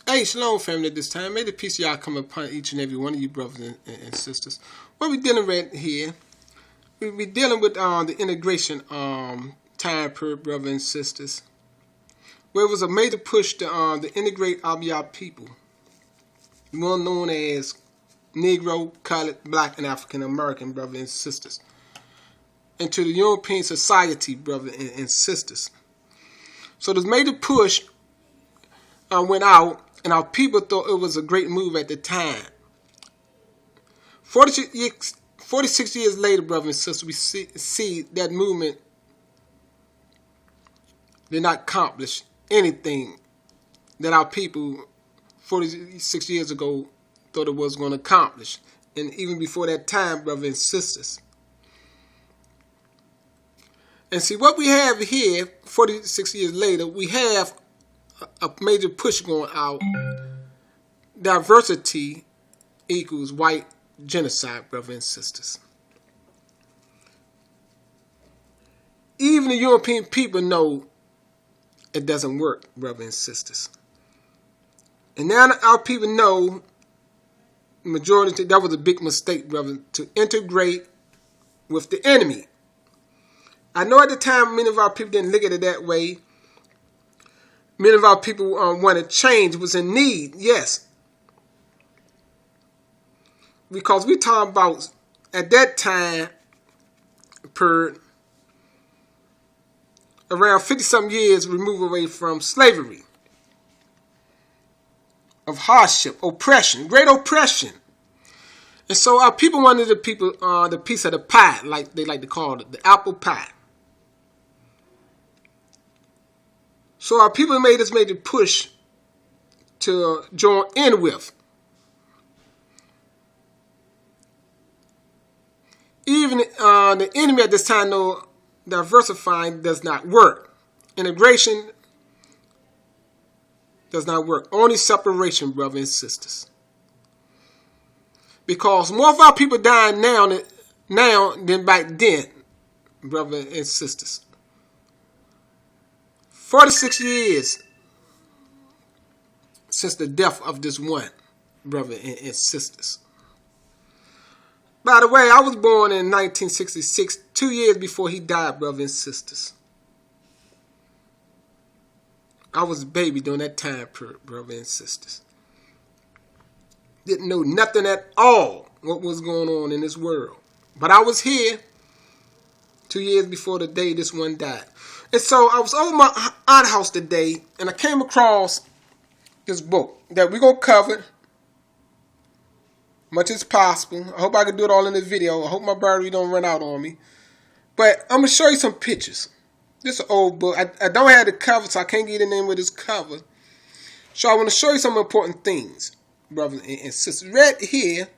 Hey, shalom, family. At this time, may the peace of y'all come upon each and every one of you, brothers and sisters. What we dealing with here, we dealing with the integration time period, brothers and sisters, where it was a major push to integrate all y'all people, well known as Negro, Colored, Black, and African American brothers and sisters, into the European society, brothers and sisters. So this major push went out, and our people thought it was a great move at the time. 46 years later, brothers and sisters, we see that movement did not accomplish anything that our people 46 years ago thought it was going to accomplish. And even before that time, brothers and sisters. And see, what we have here, 46 years later, we have a major push going out. Diversity equals white genocide, brothers and sisters. Even the European people know it doesn't work, brothers and sisters. And now our people know, majority, that was a big mistake, brother, to integrate with the enemy. I know at the time many of our people didn't look at it that way. Many of our people wanted change, was in need, yes. Because we talking about, at that time, per around 50-something years removed away from slavery, of hardship, oppression, great oppression. And so our people wanted the piece of the pie, like they like to call it, the apple pie. So our people made this major push to join in with. Even the enemy at this time know diversifying does not work. Integration does not work. Only separation, brothers and sisters. Because more of our people dying now than back then, brothers and sisters. 46 years since the death of this one, brothers and sisters. By the way, I was born in 1966, 2 years before he died, brothers and sisters. I was a baby during that time period, brothers and sisters. Didn't know nothing at all what was going on in this world. But I was here 2 years before the day this one died. And so I was over my aunt's house today, and I came across this book that we're going to cover much as possible. I hope I can do it all in the video. I hope my battery don't run out on me. But I'm going to show you some pictures. This is an old book. I don't have the cover, so I can't get the name of this cover. So I want to show you some important things, brothers and sisters. Right here,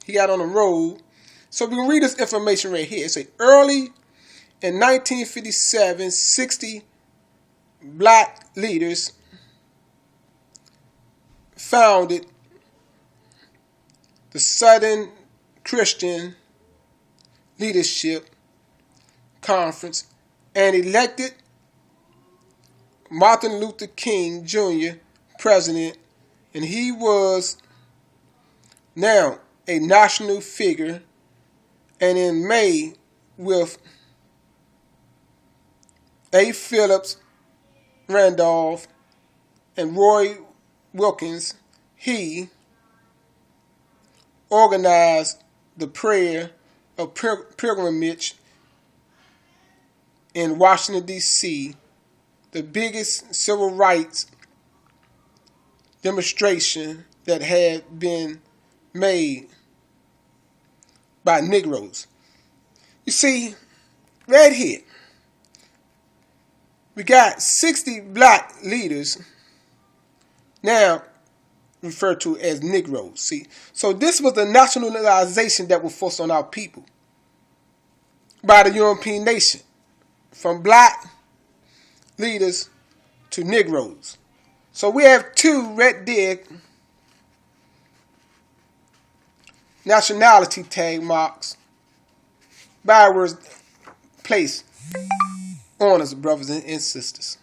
he got on the road. So we can read this information right here. It says, early in 1957, 60 black leaders founded the Southern Christian Leadership Conference and elected Martin Luther King Jr. president, and he was now a national figure. And in May, with A. Phillips Randolph and Roy Wilkins, he organized the prayer of pilgrimage in Washington, D.C., the biggest civil rights demonstration that had been made by Negroes. You see, right here, we got 60 black leaders now referred to as Negroes. See, so this was the nationalization that was forced on our people by the European nation, from black leaders to Negroes. So we have two right there nationality tag marks, bywords placed on us, brothers and sisters.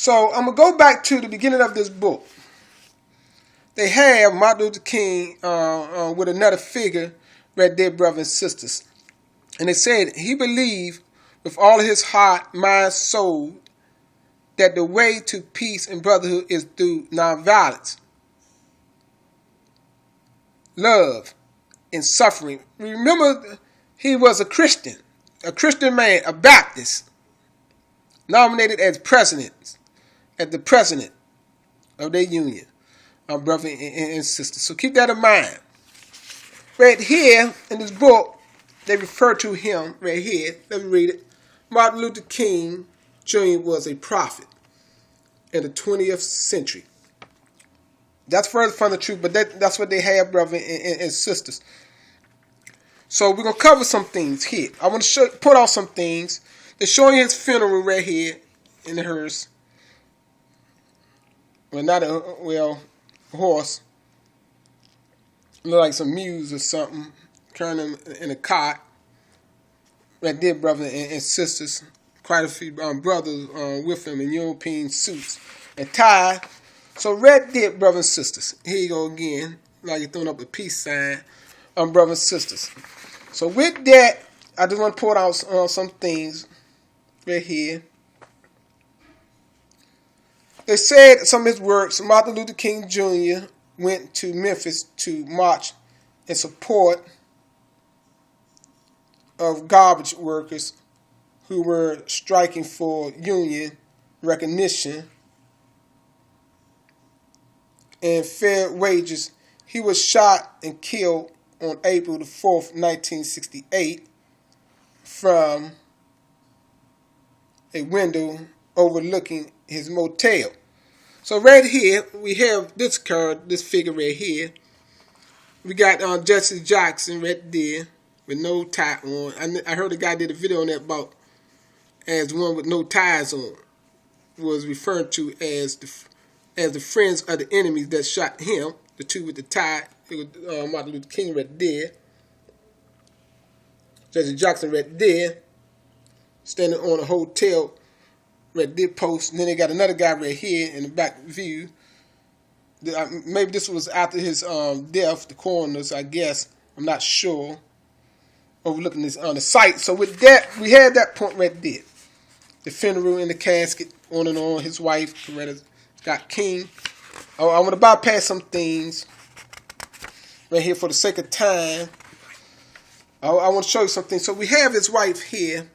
So I'm going to go back to the beginning of this book. They have Martin Luther King with another figure right there, brothers and sisters. And it said he believed with all his heart, mind, soul, that the way to peace and brotherhood is through nonviolence, love, and suffering. Remember, he was a Christian man, a Baptist, nominated as the president of their union, our brother and sister. So keep that in mind. Right here in this book, they refer to him right here. Let me read it. Martin Luther King Jr. was a prophet in the 20th century. That's further from the truth, but that's what they have, brothers and sisters. So we're going to cover some things here. I want to put out some things. They're showing his funeral right here in the hearse. Well, not a horse. Look like some muse or something. Carrying him in a cot. Right there, brothers and sisters. Quite a few brothers with him in European suits and tie. So right there, brothers and sisters. Here you go again. Like you're throwing up a peace sign. Brothers and sisters. So with that, I just want to point out some things right here. They said some of his works. Martin Luther King Jr. went to Memphis to march in support of garbage workers who were striking for union recognition and fair wages. He was shot and killed on April the 4th, 1968 from a window overlooking his motel. So right here, we have this figure right here. We got Jesse Jackson right there with no tie on. I heard a guy did a video on that about as one with no ties on. Was referred to as the friends of the enemies that shot him. The two with the tie. It was Martin Luther King right there. Jesse Jackson right there. Standing on a hotel right there post. And then they got another guy right here in the back view. Maybe this was after his death, the coroner's, I guess. I'm not sure. Overlooking this on the site. So with that, we had that point right there. The funeral in the casket, on and on. His wife, Coretta Scott King. I want to bypass some things right here for the sake of time. I want to show you something. So we have his wife here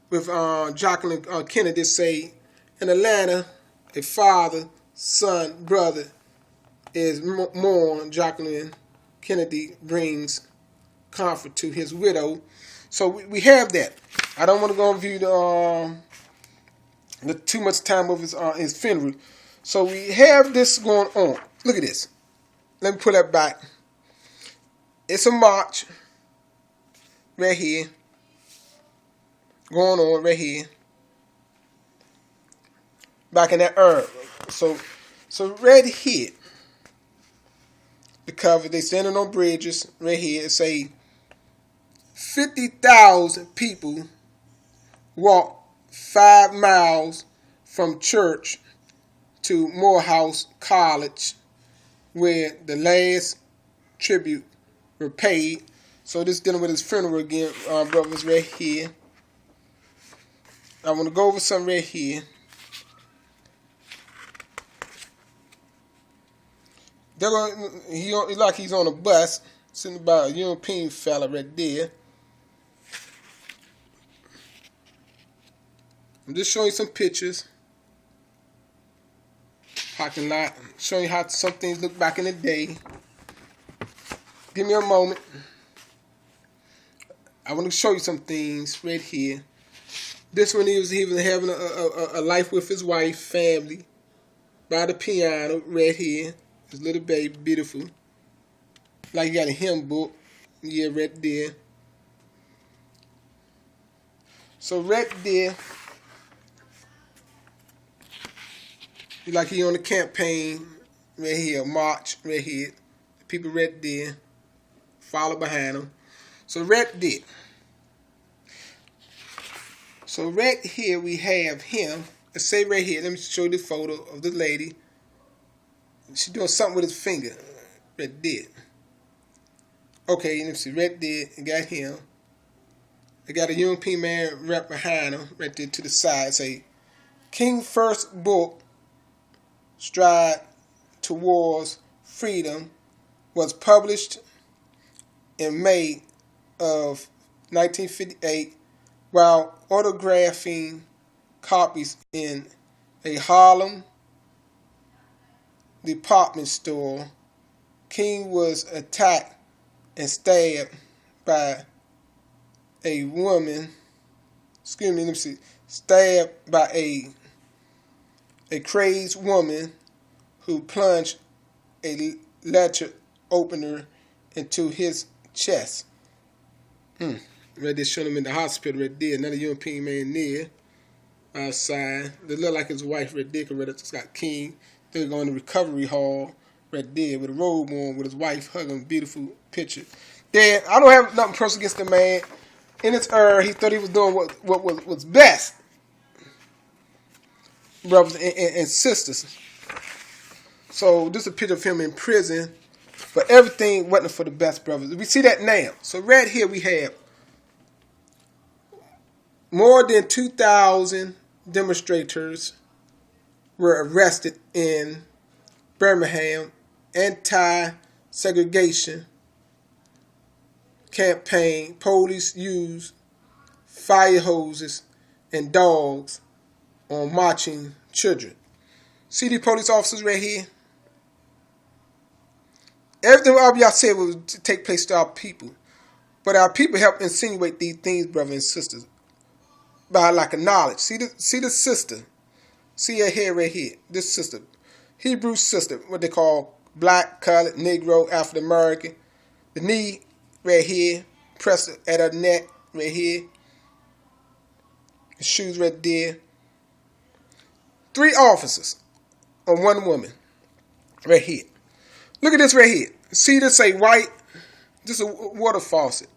with Jacqueline Kennedy say, in Atlanta, a father, son, brother is mourned. Jacqueline Kennedy brings comfort to his widow. So we have that. I don't want to go and view the too much time of his funeral. So we have this going on. Look at this. Let me pull that back. It's a march right here. Going on right here. Back in that herb. So right here. The cover, they standing on bridges right here. It say 50,000 people walk 5 miles from church to Morehouse College, where the last tribute were paid. So this is dealing with his funeral again, brothers, right here. I want to go over something right here. He's on a bus, sitting by a European fella right there. I'm just showing you some pictures. Parking lot. Showing you how some things look back in the day. Give me a moment. I want to show you some things right here. This one he was having a life with his wife, family, by the piano right here. His little baby, beautiful. Like you got a hymn book. Yeah, right there. So right there, like he on the campaign, right here, march, right here. People right there, follow behind him. So right there. So right here we have him. Let's say right here, let me show you the photo of the lady. She's doing something with his finger. Right there. Okay, let me see. Right there, I got him. I got a European man right behind him, right there to the side. Say, King's first book, Stride Towards Freedom, was published in May of 1958 while autographing copies in a Harlem department store. King was attacked and stabbed by a woman. Stabbed by a crazed woman who plunged a letter opener into his chest. Right there, showing him in the hospital right there. Another European man there outside. They look like his wife right there. It's got King. They're going to the recovery hall right there with a robe on with his wife hugging. Beautiful picture. Then I don't have nothing personal against the man. In his error, he thought he was doing what was best, brothers and sisters. So this is a picture of him in prison, but everything wasn't for the best, brothers. We see that now. So right here we have more than 2,000 demonstrators were arrested in Birmingham anti-segregation campaign. Police used fire hoses and dogs on marching children. See these police officers right here? Everything all y'all said would take place to our people. But our people help insinuate these things, brothers and sisters, by lack of knowledge. See the sister. See her hair right here. This sister. Hebrew sister. What they call black, colored, Negro, African American. The knee right here. Pressed at her neck right here. The shoes right there. 3 officers on 1 woman. Right here. Look at this right here. See this say white? This is a water faucet.